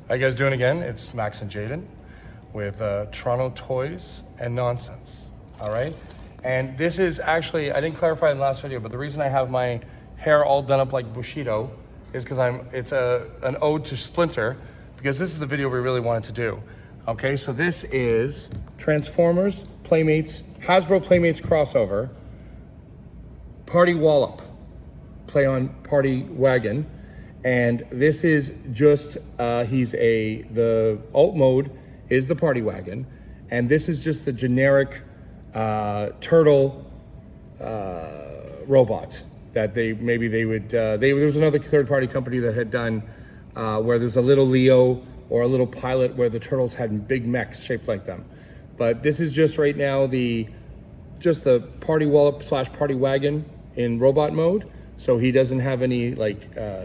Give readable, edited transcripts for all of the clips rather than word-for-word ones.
How you guys doing again? It's Max and Jaden with Toronto Toys and Nonsense, all right? And this is actually, I didn't clarify in the last video, but the reason I have my hair all done up like Bushido is because it's an ode to Splinter, because this is the video we really wanted to do. Okay, so this is Transformers, Playmates, Hasbro Playmates crossover, PartyWallop, play on Party Wagon. And this is just, the alt mode is the Party Wagon. And this is just the generic turtle robot that there was another third party company that had done where there's a little Leo or a little pilot where the turtles had big mechs shaped like them. But this is just right now just the PartyWallop / Party Wagon in robot mode. So he doesn't have any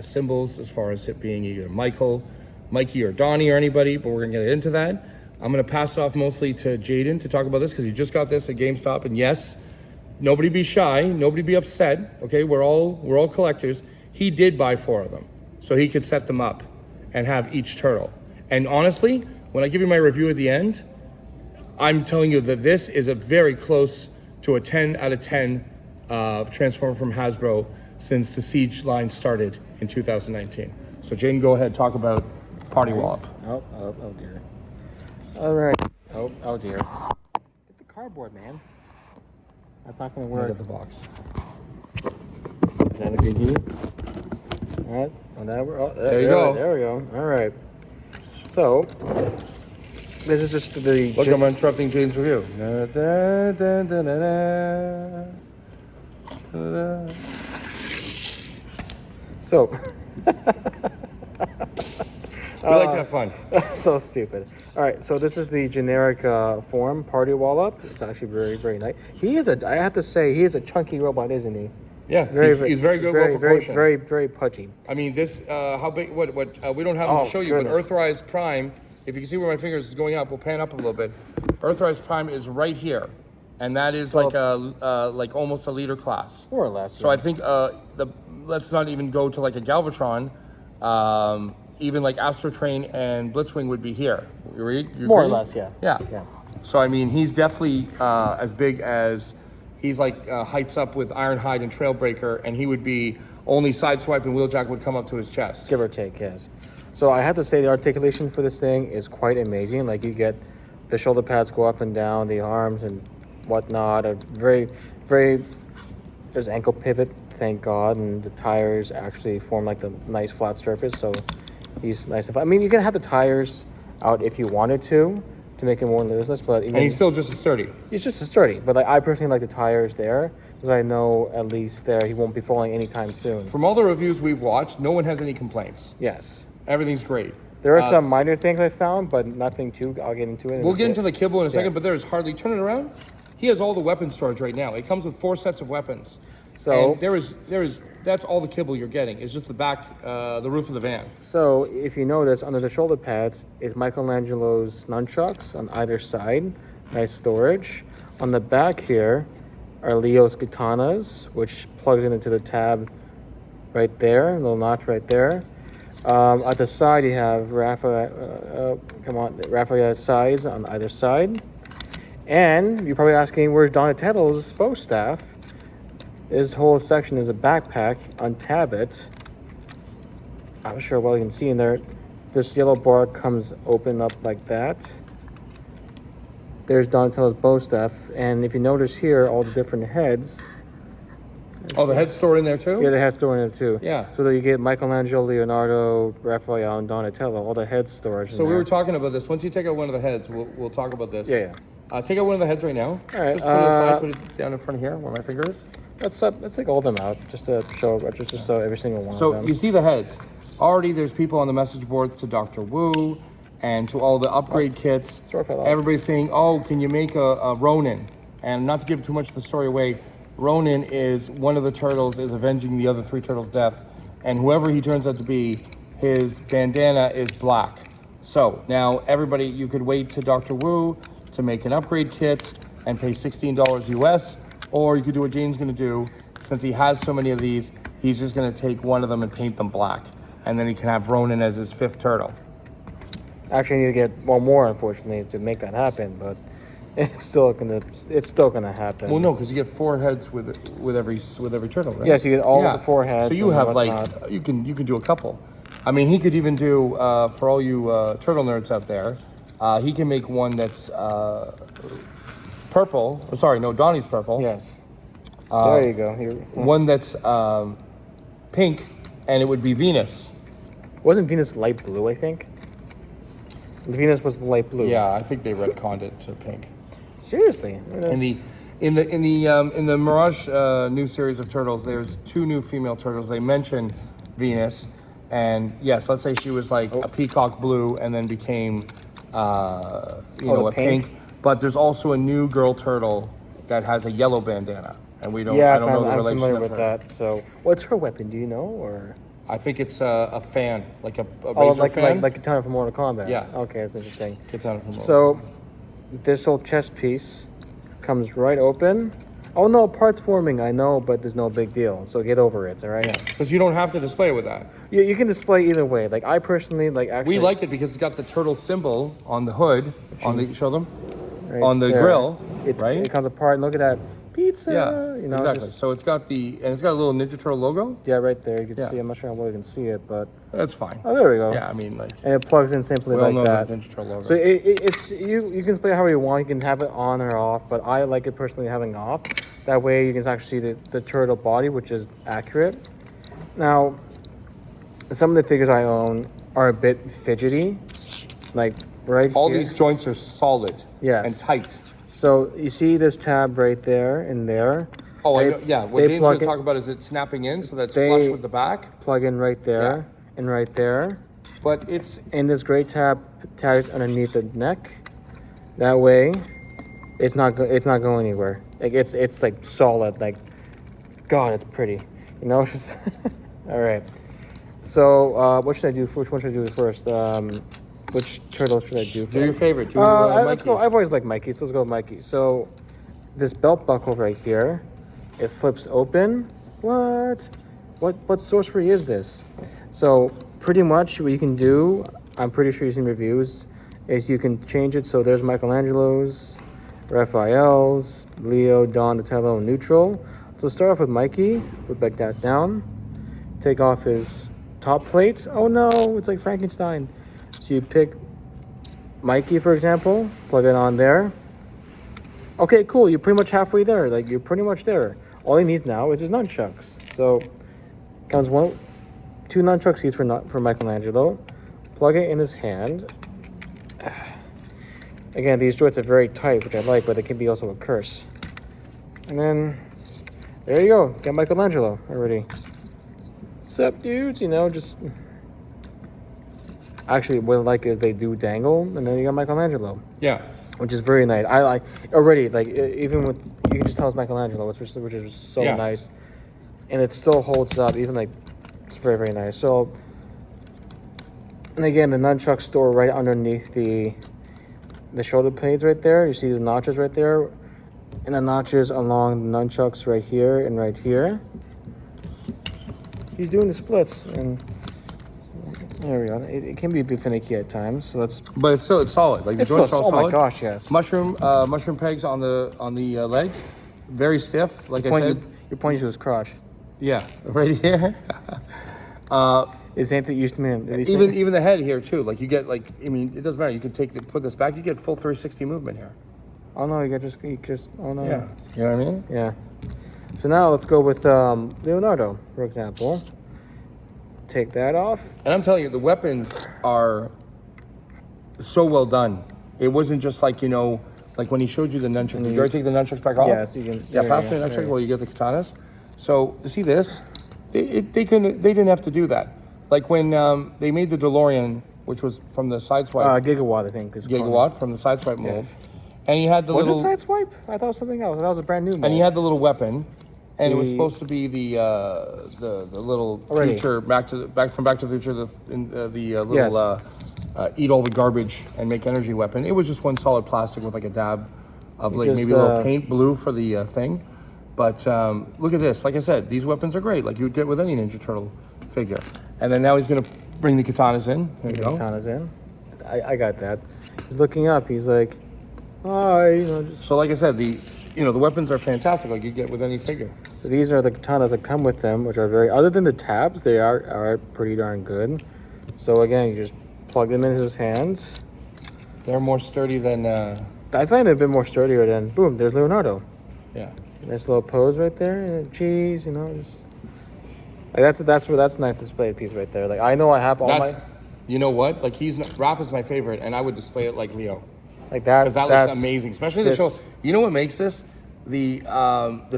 symbols as far as it being either Mikey or Donnie or anybody, but we're gonna get into that. I'm gonna pass it off mostly to Jaden to talk about this because he just got this at GameStop. And yes, nobody be shy, nobody be upset, okay? We're all collectors. He did buy 4 of them, so he could set them up and have each turtle. And honestly, when I give you my review at the end, I'm telling you that this is a very close to a 10 out of 10 Transformer from Hasbro since the Siege line started in 2019. So Jaden, go ahead, talk about PartyWallop. Oh dear. All right. Oh dear. Get the cardboard, man. That's not gonna work. Look at the box. Is that a good heat? All right. There you go. There we go. All right. So this is just the. Look, I'm interrupting Jaden's review. So. We like to have fun. So stupid. All right, so this is the generic form, PartyWallop. It's actually very, very nice. I have to say, he is a chunky robot, isn't he? Yeah, he's very good, well proportioned. Very pudgy. I mean, this, how big, what we don't have them to show you, but Earthrise Prime, if you can see where my fingers is going up, we'll pan up a little bit. Earthrise Prime is right here. And that is like almost a leader class. More or less. So yeah. I think let's not even go to like a Galvatron. Even like Astrotrain and Blitzwing would be here. You more or less, yeah. Yeah. So I mean, he's definitely as big as he's heights up with Ironhide and Trailbreaker, and he would be only Sideswipe and Wheeljack would come up to his chest. Give or take, yes. So I have to say the articulation for this thing is quite amazing. Like you get the shoulder pads go up and down, the arms and whatnot. A very, there's ankle pivot, thank God, and the tires actually form like a nice flat surface. So he's nice and flat. I mean, you can have the tires out if you wanted to make it more looseless, but and he's still just as sturdy. He's just as sturdy, but I personally like the tires there because I know at least there he won't be falling anytime soon. From all the reviews we've watched, no one has any complaints. Yes, everything's great. There are some minor things I found, but nothing too. I'll get into it. We'll get into the kibble in a second, but there is hardly. Turn it around. He has all the weapon storage right now. It comes with 4 sets of weapons. So and there is that's all the kibble you're getting. It's just the back, the roof of the van. So if you notice, under the shoulder pads is Michelangelo's nunchucks on either side. Nice storage. On the back here are Leo's katanas, which plugs into the tab right there, a little notch right there. At the side you have Raphael's size on either side. And you're probably asking, where's Donatello's bow staff? This whole section is a backpack. Untab it. I'm not sure what you can see in there. This yellow bar comes open up like that. There's Donatello's bow staff. And if you notice here, all the different heads. Oh, the head's stored in there too? Yeah, the head's stored in there too. Yeah. So that you get Michelangelo, Leonardo, Raphael, and Donatello, all the head storage. So we were talking about this. Once you take out one of the heads, we'll talk about this. Yeah. Take out one of the heads right now. All right. Just put it aside, put it down in front of here where my finger is. Let's take all of them out just to show, just so every single one of them. So you see the heads. Already there's people on the message boards to Dr. Wu and to all the upgrade kits. Everybody's saying, oh, can you make a Ronin? And not to give too much of the story away, Ronin is one of the turtles is avenging the other 3 turtles' death. And whoever he turns out to be, his bandana is black. So now everybody, you could wait to Dr. Wu to make an upgrade kit and pay $16 US, or you could do what Jane's gonna do. Since he has so many of these, he's just gonna take one of them and paint them black. And then he can have Ronin as his 5th turtle. Actually, I need to get one more, unfortunately, to make that happen. But it's still gonna happen. Well, no, because you get 4 heads with every turtle, right? Yes, you get all of the 4 heads. So you and have whatnot. you can do a couple. I mean, he could even do for all you turtle nerds out there. He can make one that's purple. Oh, sorry, no, Donnie's purple. Yes. There you go. One that's pink, and it would be Venus. Wasn't Venus light blue? I think. Venus was light blue. Yeah, I think they retconned it to pink. Seriously. In the Mirage new series of turtles, there's 2 new female turtles. They mention Venus, and yes, let's say she was like a peacock blue and then became a pink. But there's also a new girl turtle that has a yellow bandana, and we don't. Yes, I don't know the I'm relation familiar of with her. that. So, what's her weapon? Do you know, or? I think it's a fan, like a Oh, razor fan. like Katana from Mortal Kombat. Yeah. Okay, that's interesting. Katana from Mortal So, this whole chest piece comes right open. Oh no, parts forming. I know, but there's no big deal. So get over it. All right. because you don't have to display it with that. You can display either way. Like I personally actually. We like it because it's got the turtle symbol on the hood, show them, right on the there. grill, It's right? It comes apart. And look at that pizza. Yeah, You know, exactly. So it's got a little Ninja Turtle logo. Yeah, right there. You can Yeah. see. I'm not sure how well you can see it, but That's fine. oh, there we go. Yeah, I mean, like, And it plugs in simply we all like know that. the Ninja Turtle logo. So it's you can display it however you want. You can have it on or off, but I like it personally having off. That way you can actually see the turtle body, which is accurate. Now, some of the figures I own are a bit fidgety, like right All here. these joints are solid Yes. and tight. So you see this tab right there and there. Oh, I They- know. Yeah, what they Jane's plug going to in- talk about is it snapping in, so that's They- flush with the back. Plug in right there and right there. But it's And this gray tab tags underneath the neck. That way, it's not going anywhere. Like it's like solid. Like, God, it's pretty. You know. All right. So what should I do? Which one should I do first? Which turtle should I do first? do your favorite. Do Let's Mikey. go. I've always liked Mikey, so let's go with Mikey. So this belt buckle right here, it flips open. What sorcery is this? So pretty much what you can do, I'm pretty sure you've seen reviews, is you can change it so there's Michelangelo's, Raphael's, Leo, Donatello, and Neutral. So start off with Mikey, put back that down, take off his top plate. Oh no, it's like Frankenstein. So you pick Mikey, for example, plug it on there. Okay, cool, you're pretty much halfway there. Like, you're pretty much there. All he needs now is his nunchucks. So, comes 2 nunchuck seats for Michelangelo. Plug it in his hand. Again, these joints are very tight, which I like, but it can be also a curse. And then, there you go. Got Michelangelo already. What's up, dudes? You know, just... Actually, what I like is they do dangle, and then you got Michelangelo, Yeah. which is very nice. I like already, like, even with... You can just tell it's Michelangelo, which is so Yeah. nice. And it still holds up, even, like, it's very, very nice. So... And again, the nunchuck store right underneath the shoulder blades right there. You see the notches right there, and the notches along the nunchucks right here and right here. He's doing the splits, and there we go. It can be a bit finicky at times, so that's. But it's solid. Like the It's joints still, are all oh solid. my gosh, yes. Mushroom pegs on the legs, very stiff. Like I said, You're pointing to his crotch. yeah, right here. Is anything used to me? Even the head here too. Like you get it doesn't matter. You can put this back. You get full 360 movement here. Oh no, you just. Oh no. Yeah, you know what I mean. Yeah. So now let's go with Leonardo, for example. Take that off. And I'm telling you, the weapons are so well done. It wasn't just like like when he showed you the nunchuck. Did you already take the nunchucks back off? Yes, you can. Yeah, pass me the nunchuck while you get the katanas. So you see this? They didn't have to do that. Like when they made the DeLorean, which was from the Sideswipe Gigawatt, I think. Is Gigawatt from the Sideswipe mold, Yes. and he had the Was little it Sideswipe? I thought it was something else. That was a brand new mold. and he had the little weapon, and it was The- supposed to be the little Already. future Back to the Future the little Yes. eat all the garbage and make energy weapon. It was just one solid plastic with like a dab of like just, maybe a little paint blue for the thing. But look at this. Like I said, these weapons are great. Like you would get with any Ninja Turtle figure. And then now he's gonna bring the katanas in. There you go. Katanas in. I got that. He's looking up. He's like, oh, you know, just. So like I said, the weapons are fantastic, like you get with any figure. So these are the katanas that come with them, which are very. Other than the tabs, they are pretty darn good. So again, you just plug them into his hands. They're more sturdy than. I find it a bit more sturdier than. Boom! There's Leonardo. Yeah. Nice little pose right there. And cheese, you know. Just, like that's a nice display piece right there. Like I know I have all my. You know what? Like Raph is my favorite, and I would display it like Leo. Like that. Because that looks amazing, especially the shoulder. You know what makes this? The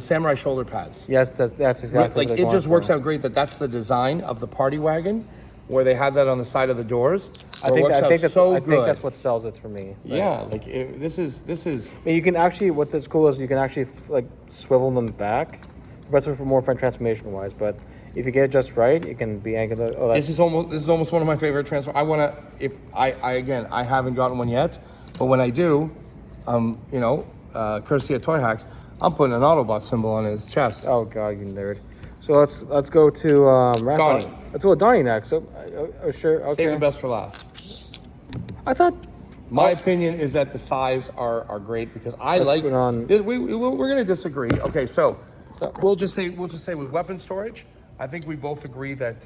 samurai shoulder pads. Yes, that's exactly. Like it just works out great. That's the design of the party wagon, where they had that on the side of the doors. I think that's what sells it for me. Yeah, like this is. And you can actually, what that's cool is you can actually like swivel them back. That's for more fun transformation wise, but if you get it just right, it can be angled. Oh, this is almost one of my favorite transform. I haven't gotten one yet, but when I do, courtesy of Toy Hacks, I'm putting an Autobot symbol on his chest. Oh god, you nerd. So let's go to Donnie. Let's go with Donnie next. So sure, okay. Save the best for last. I thought my opinion is that the size are great because I let's like. put on, We're gonna disagree. Okay, so we'll just say with weapon storage, I think we both agree that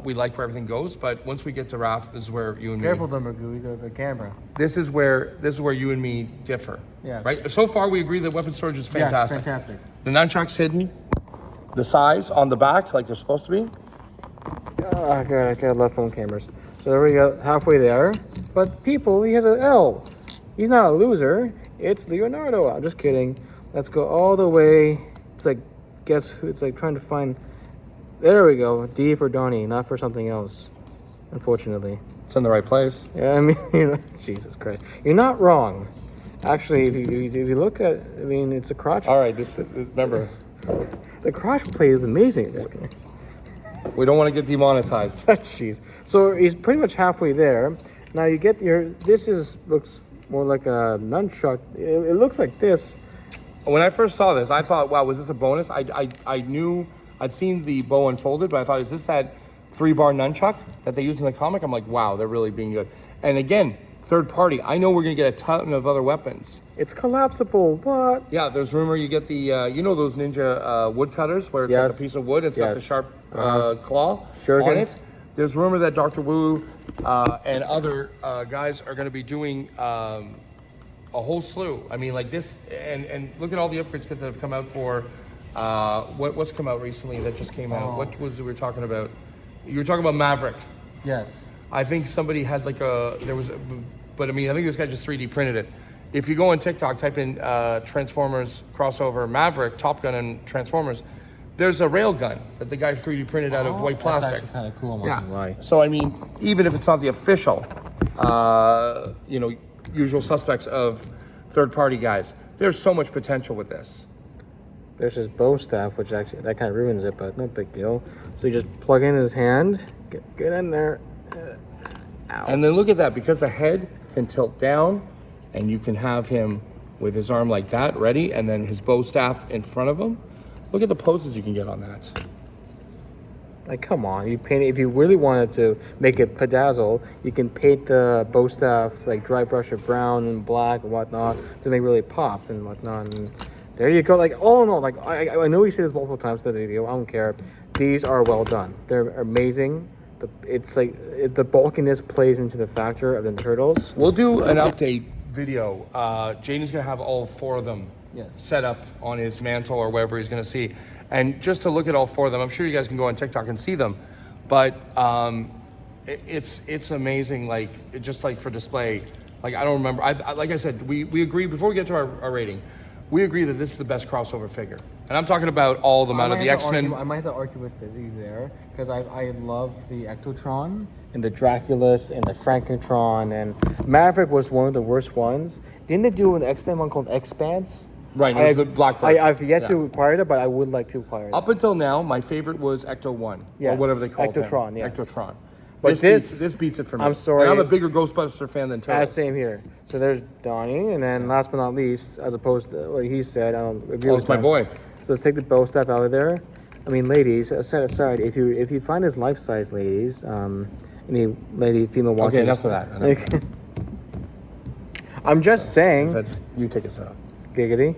we like where everything goes. But once we get to Raph, this is where you and careful, me. Careful, the camera. This is where you and me differ. Yes. Right. So far, we agree that weapon storage is fantastic. Yes, fantastic. The nunchucks hidden, the size on the back like they're supposed to be. Oh god, I love phone cameras. So there we go, halfway there. But people, he has an L. He's not a loser. It's Leonardo. I'm just kidding. Let's go all the way. It's like, guess who? It's like trying to find. There we go. D for Donnie, not for something else. Unfortunately. It's in the right place. Yeah, I mean, Jesus Christ. You're not wrong. Actually, if you look at, I mean, it's a crotch. All right, remember. The crotch plate is amazing. We don't want to get demonetized. Jeez. So he's pretty much halfway there. Now you get looks more like a nunchuck. It looks like this. When I first saw this, I thought, wow, was this a bonus? I knew I'd seen the bow unfolded, but I thought, is this that 3-bar nunchuck that they use in the comic? I'm like, wow, they're really being good. And again, third party. I know we're gonna get a ton of other weapons. It's collapsible. What? Yeah, there's rumor you get the those ninja woodcutters where it's like a piece of wood. It's got the sharp claw on it. There's rumor that Dr. Wu and other guys are going to be doing a whole slew. I mean, like this, and look at all the upgrades that have come out for what's come out recently that just came out. What was it we were talking about? You were talking about Maverick. Yes. I think somebody had but I mean, I think this guy just 3D printed it. If you go on TikTok, type in Transformers crossover Maverick, Top Gun, and Transformers, there's a rail gun that the guy 3D printed out of white plastic. That's actually kind of cool. I'm not gonna lie. So I mean, even if it's not the official, usual suspects of third-party guys, there's so much potential with this. There's his bow staff, which actually that kind of ruins it, but no big deal. So you just plug in his hand, get in there. Ow. And then look at that, because the head can tilt down, and you can have him with his arm like that, ready, and then his bow staff in front of him. Look at the poses you can get on that. Like, come on, you paint it. If you really wanted to make it pedazzle, you can paint the bow staff like dry brush of brown and black and whatnot to make it really pop and whatnot. And there you go. Like, oh no, like I know we say this multiple times in the video. I don't care. These are well done. They're amazing. It's like the bulkiness plays into the factor of the turtles. We'll do an update video. Jaden's gonna have all 4 of them set up on his mantle or wherever he's gonna see. And just to look at all 4 of them, I'm sure you guys can go on TikTok and see them. But it's amazing, like, just like for display. Like, I don't remember. Like I said, we agree, before we get to our rating, we agree that this is the best crossover figure. And I'm talking about all of them out of the X-Men. I might have to argue with you there, because I love the Ectotron and the Draculus and the Frankentron, and Maverick was one of the worst ones. Didn't they do an X-Men one called Expanse? Right, it was the Blackbird. I've yet to acquire it, but I would like to acquire it. Up until now, my favorite was Ecto-1, or whatever they call it. Ectotron, yes. Ectotron. But this beats it for me. I'm sorry. And I'm a bigger Ghostbuster fan than Turtles. Same here. So there's Donnie, and then last but not least, as opposed to what he said, I don't agree with it's my boy. So let's take the bow staff out of there. I mean, ladies, set aside, if you find his life size, ladies, any lady, female watchers. Okay, enough of that. Like, I'm just saying. You take a set up. Giggity.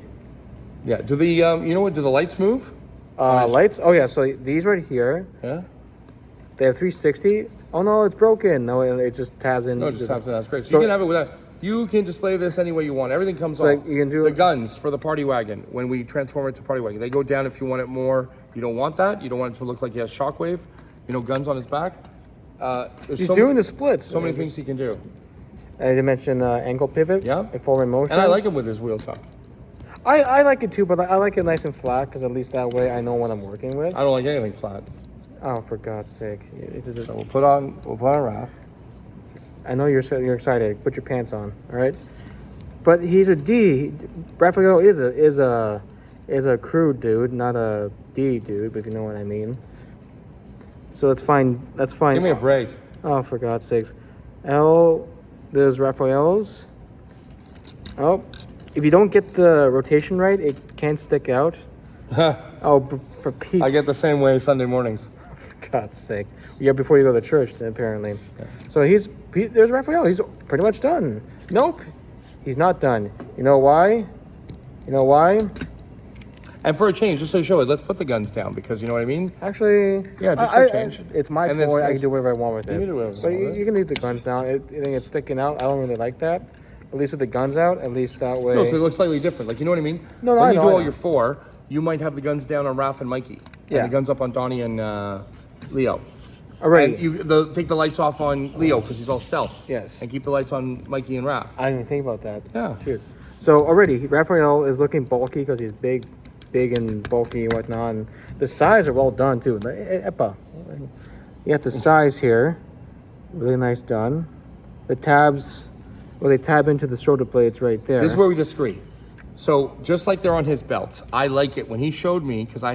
Yeah. Do the you know what? Do the lights move? Lights. Oh yeah. So these right here. Yeah. They have 360. Oh no, it's broken. No, it just tabs in. No, it just taps in. That's great. So you can have it without. You can display this any way you want. Everything comes off. You can do the guns for the party wagon. When we transform it to party wagon, they go down if you want it more. You don't want that. You don't want it to look like he has shockwave. You know, guns on his back. He's doing the splits. So many things he can do. I did mention ankle pivot. Yeah. And forward motion. And I like him with his wheels up. I like it too, but I like it nice and flat because at least that way I know what I'm working with. I don't like anything flat. Oh, for God's sake! So we'll put on Raph. I know you're excited. Put your pants on, all right? But he's a D. Raphael is a crew dude, not a D dude, if you know what I mean. So that's fine. That's fine. Give me a break. Oh, for God's sakes! There's Raphael's. Oh, if you don't get the rotation right, it can stick out. Oh, for Pete's. I get the same way Sunday mornings. For God's sake! Yeah, before you go to church, apparently. Yeah. So there's Raphael. He's pretty much done. Nope, he's not done. You know why? You know why? And for a change, just to show it, let's put the guns down because you know what I mean. Actually, yeah, just for a change. It's my toy. I can do whatever I want with it. You can do whatever but you can leave the guns down. I think it's sticking out. I don't really like that. At least with the guns out, at least that way. No, so it looks slightly different. Like you know what I mean? No, when I you know, do all your four, you might have the guns down on Raph and Mikey. Yeah. And the guns up on Donnie and Leo. Alright. And you take the lights off on Leo because he's all stealth. Yes. And keep the lights on Mikey and Raph. I didn't even think about that. Yeah. Dude. So already, Raphael is looking bulky because he's big and bulky and whatnot. And the size are well done too. Epa. You got the size here. Really nice done. The tabs, well, they tab into the shoulder blades right there. This is where we disagree. So just like they're on his belt, I like it when he showed me because I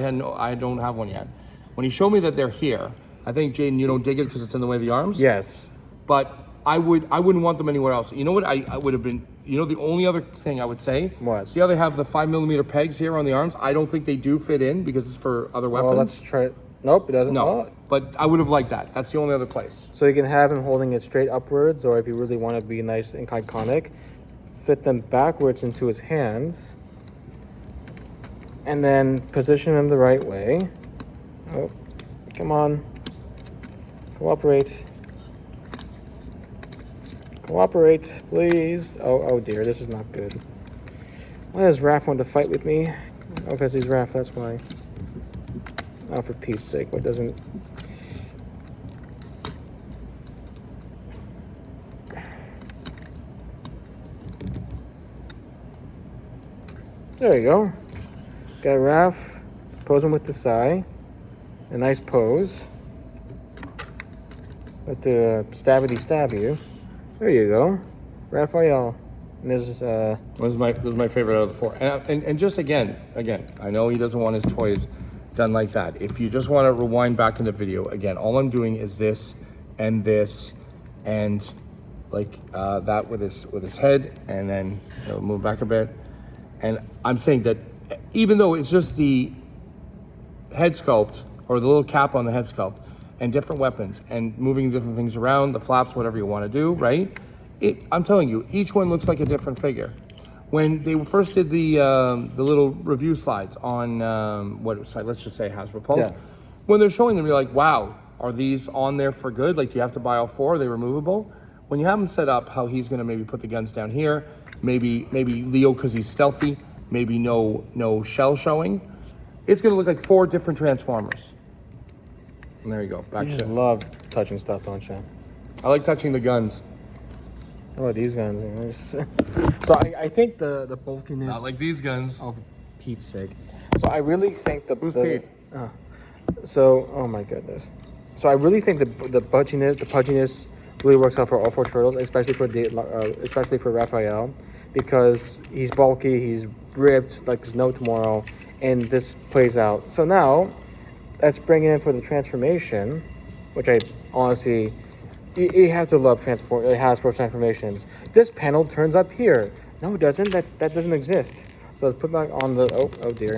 don't have one yet. When he showed me that they're here, I think Jaden, you don't dig it because it's in the way of the arms. Yes. But I wouldn't want them anywhere else. You know what? I would have been. You know the only other thing I would say. What? See how they have the 5mm pegs here on the arms? I don't think they do fit in because it's for other weapons. Well, let's try it. Nope, it doesn't. No, Oh. but I would have liked that. That's the only other place. So you can have him holding it straight upwards, or if you really want to be nice and iconic, fit them backwards into his hands, and then position them the right way. Oh, come on. Cooperate. Cooperate, please. Oh dear, this is not good. Why does Raph want to fight with me? Oh, because he's Raph, that's why. Oh, for Pete's sake, what doesn't... There you go. Got Raph posing with the Sai. A nice pose. Let the stabby stab you. There you go. Raphael. And this is This is my favorite out of the four. And just again, I know he doesn't want his toys done like that. If you just want to rewind back in the video, again, all I'm doing is this and like that with his head, and then move back a bit. And I'm saying that even though it's just the head sculpt or the little cap on the head sculpt and different weapons and moving different things around, the flaps, whatever you want to do, right? I'm telling you, each one looks like a different figure. When they first did the little review slides on what side, let's just say Hasbro Pulse, Yeah. when they're showing them, you're like, wow, are these on there for good? Like, do you have to buy all four? Are they removable? When you have them set up, how he's gonna maybe put the guns down here, maybe Leo because he's stealthy, maybe no shell showing, it's gonna look like four different Transformers. And there you go. Back You to. just love touching stuff, don't you? I like touching the guns. How about these guns? So I think the bulkiness. Not like these guns. Oh, for Pete's sake. So I really think Who's Pete? Oh my goodness. So I really think the pudginess really works out for all four turtles, especially for Raphael, because he's bulky, he's ripped like there's no tomorrow, and this plays out. So now, let's bring it in for the transformation, which I honestly, you have to love Hasbro transformations. This panel turns up here. No, it doesn't. That doesn't exist. So let's put back on the oh dear,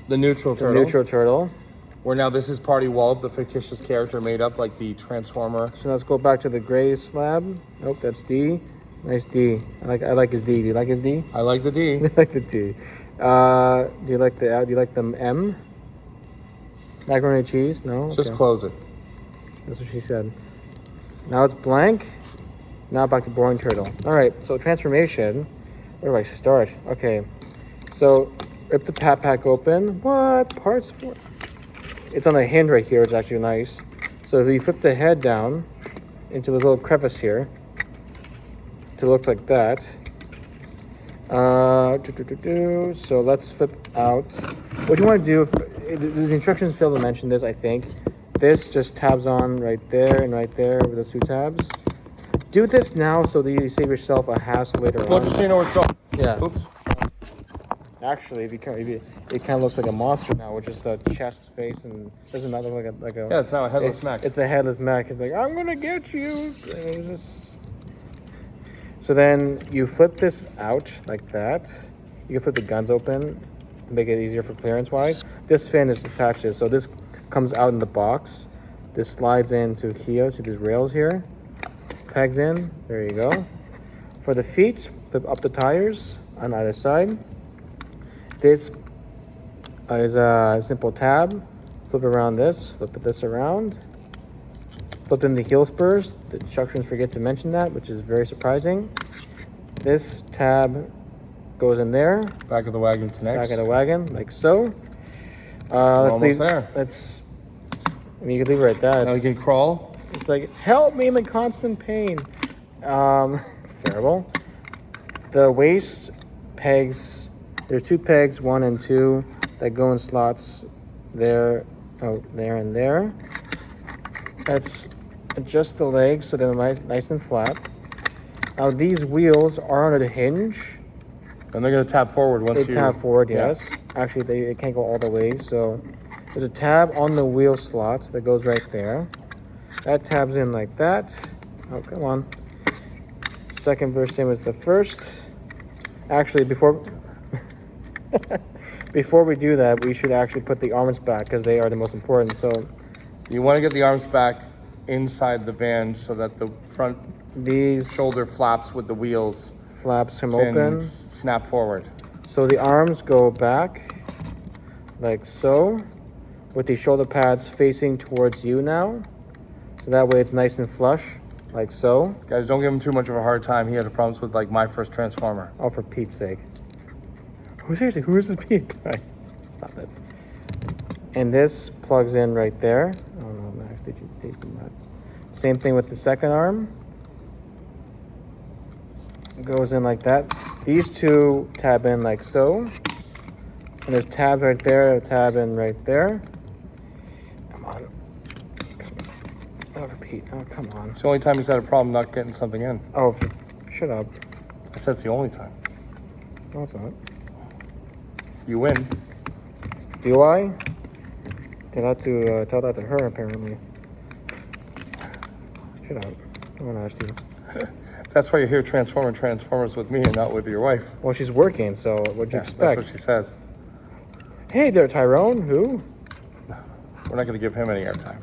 The neutral the turtle. neutral turtle. Where now this is PartyWallop, the fictitious character made up like the Transformer. So let's go back to the gray slab. Nope, that's D. Nice D. I like his D. Do you like his D? I like the D. I like the D. Do you like the M? Macaroni and cheese? No? Just Okay. close it. That's what she said. Now it's blank. Now back to boring turtle. All right, so transformation. Where do I start? Okay, so rip the pack open. What parts for? It's on a hinge right here. It's actually nice. So if you flip the head down into this little crevice here, to look like that. So let's flip out. What you want to do? The instructions fail to mention this. I think this just tabs on right there and right there with the two tabs. Do this now so that you save yourself a hassle later Well, on. just so you know where it's going. Yeah. Oops. Actually, it kind of looks like a monster now with just a chest face and doesn't that look like a Yeah, it's now a headless mech. It's a headless mech. It's like, I'm gonna get you. And it's just... So then you flip this out like that. You can flip the guns open to make it easier for clearance wise. This fin is attached to it, so this comes out in the box. This slides into here to these rails here. Pegs in. There you go. For the feet, flip up the tires on either side. This is a simple tab. Flip around this. Flip this around. Flip in the heel spurs. The instructions forget to mention that, which is very surprising. This tab goes in there. Back of the wagon connects. Back of the wagon, like so. Almost there. I mean, you can leave it right there. Now you can crawl. It's like, help me, I'm in constant pain. It's terrible. The waist pegs, there's two pegs, 1 and 2, that go in slots there, there and there. Let's adjust the legs so they're nice and flat. Now these wheels are on a hinge. And they're going to tap forward once They you... tab forward, Yeah. yes. Actually, they can't go all the way, so there's a tab on the wheel slot that goes right there. That tabs in like that. Oh, come on. Second verse, same as the first. Actually, before we do that, we should actually put the arms back because they are the most important. So You want to get the arms back inside the van so that the front these shoulder flaps with the wheels flaps come can open. snap forward. So the arms go back like so, with the shoulder pads facing towards you now. So that way it's nice and flush, like so. Guys, don't give him too much of a hard time. He had problems with like my first Transformer. Oh, for Pete's sake. Seriously, who is this Pete guy? Stop it. And this plugs in right there. Oh no, Max, did you that? Same thing with the second arm. It goes in like that. These two tab in like so. And there's tabs right there, a tab in right there. Come on. Oh, repeat. Oh, come on. It's the only time he's had a problem not getting something in. Oh, shut up. I said it's the only time. No, it's not. You win. Do I? Tell that to her, apparently. Shut up. No one asked you. That's why you're here Transformers with me and not with your wife. Well, she's working, so what'd you expect? That's what she says. Hey there, Tyrone. Who? We're not going to give him any airtime.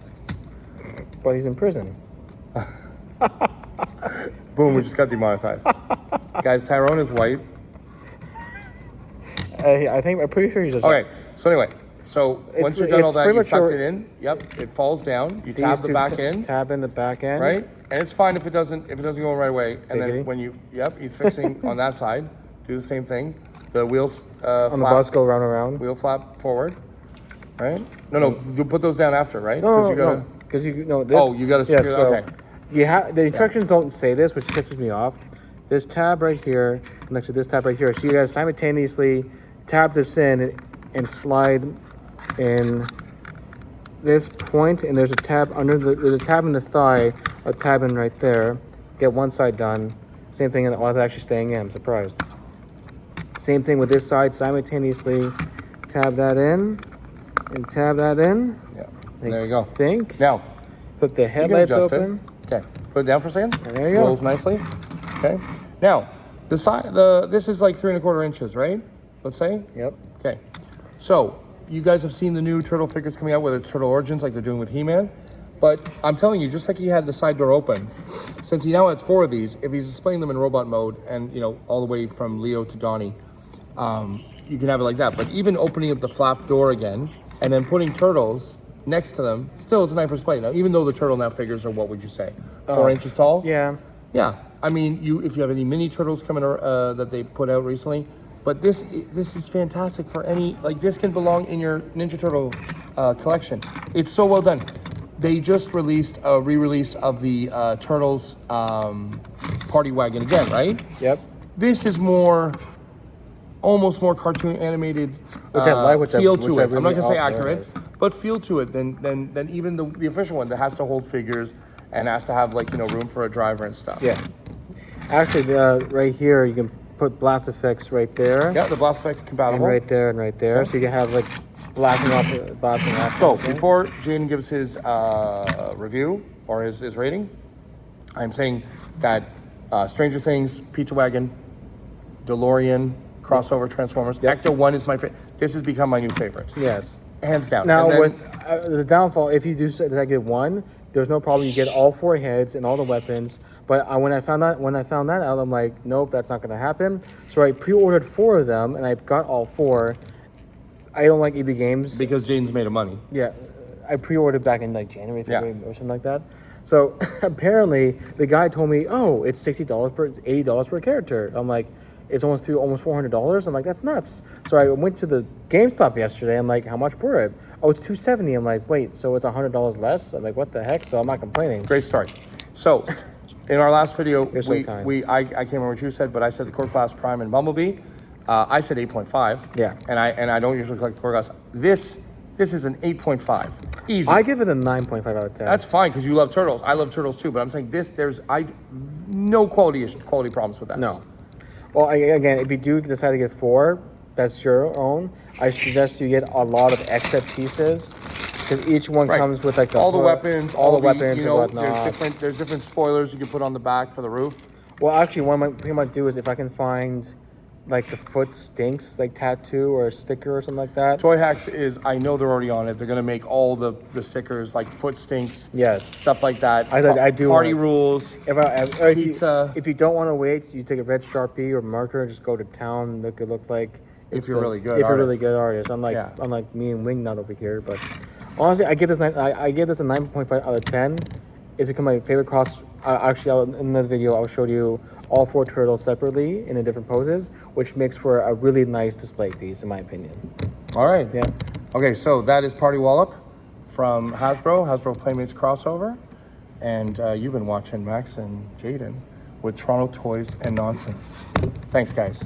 But he's in prison. Boom, we just got demonetized. Guys, Tyrone is white. I'm pretty sure he's just... Okay, so anyway. So once you've done all that, you premature- tucked it in. Yep, it falls down. You tab the back end. Tab in the back end. Right? And it's fine if it doesn't go right away. And Biggity. then when you, he's fixing on that side. Do the same thing. The wheels On the bus, go round and round. Wheel flap forward. Right? No, you put those down after, right? No, you gotta, no. Because you know this. Oh, you gotta yeah, secure. so Okay. You have the instructions don't say this, which pisses me off. This tab right here next to this tab right here. So you gotta simultaneously tab this in and slide in this point, and there's a tab there's a tab in the thigh, a tab in right there. Get one side done. Same thing, and it's actually staying in. I'm surprised. Same thing with this side. Simultaneously tab that in and tab that in. Yeah. There you go. Think. Now, Put the you can headlights adjust open. it. Okay. Put it down for a second. There you go. Rolls nicely. Okay. Now, this is like 3 1/4 inches, right? Let's say. Yep. Okay. So you guys have seen the new Turtle figures coming out, whether it's Turtle Origins like they're doing with He-Man. But I'm telling you, just like he had the side door open, since he now has 4 of these, if he's displaying them in robot mode and, all the way from Leo to Donnie, you can have it like that. But even opening up the flap door again and then putting Turtles next to them, still it's a nice display. Now, even though the Turtle now figures are, what would you say, 4 inches tall? Yeah. Yeah. I mean, if you have any mini Turtles coming that they put out recently, but this is fantastic for any, like this can belong in your Ninja Turtle collection. It's so well done. They just released a re-release of the Turtles Party Wagon again, right? Yep. This is almost more cartoon animated Which I like, feel to it. really I'm not gonna say very accurate, nice. but feel to it than even the official one that has to hold figures and has to have room for a driver and stuff. Yeah. Actually, right here you can put blast effects right there. Yeah, the blast effect compatible. And right there and right there, so you can have like blasting off. So before Jaden gives his review or his rating, I'm saying that Stranger Things, Pizza Wagon, DeLorean, crossover Transformers, Ecto 1 is my favorite. This has become my new favorite. Yes. Hands down. Now And then- with the downfall, if you do I get 1, there's no problem. You get all 4 heads and all the weapons. But when I found that out, I'm like, nope, that's not gonna happen. So I pre-ordered 4 of them, and I got all 4. I don't like EB Games. because Jaden's made of money. Yeah, I pre-ordered back in like January, Yeah. February, or something like that. So apparently, the guy told me, "Oh, it's $80 per character." I'm like, "It's almost $400." I'm like, "That's nuts." So I went to the GameStop yesterday. I'm like, "How much for it?" "Oh, it's $270." I'm like, "Wait, so it's $100 less?" I'm like, "What the heck?" So I'm not complaining. Great start. So, in our last video, You're so kind. I can't remember what you said, but I said the Core Class Prime and Bumblebee. I said 8.5. Yeah. And I don't usually collect the Core Class. This is an 8.5. Easy. I give it a 9.5 out of 10. That's fine because you love Turtles. I love Turtles too, but I'm saying there's no quality problems with that. No. Well, again, if you do decide to get 4, that's your own. I suggest you get a lot of extra pieces because each one Right. comes with like all the weapons, all the weapons, and whatnot. there's different spoilers you can put on the back for the roof. Well, actually, what I might do is if I can find like the foot stinks like tattoo or a sticker or something like that. Toy Hacks is, I know they're already on it. They're gonna make all the stickers like foot stinks, Yes. stuff like that. I do Party want- rules. If Pizza. if you don't want to wait, you take a red Sharpie or marker and just go to town. Look, it look like. If you're really good If you're really artist. good artist, unlike me and Wingnut over here. But honestly, I give this a 9.5 out of 10. It's become my favorite cross. In another video, I'll show you all 4 turtles separately in the different poses, which makes for a really nice display piece, in my opinion. All right. Yeah. Okay, so that is PartyWallop from Hasbro Playmates crossover, and you've been watching Max and Jaden with Toronto Toys and Nonsense. Thanks, guys.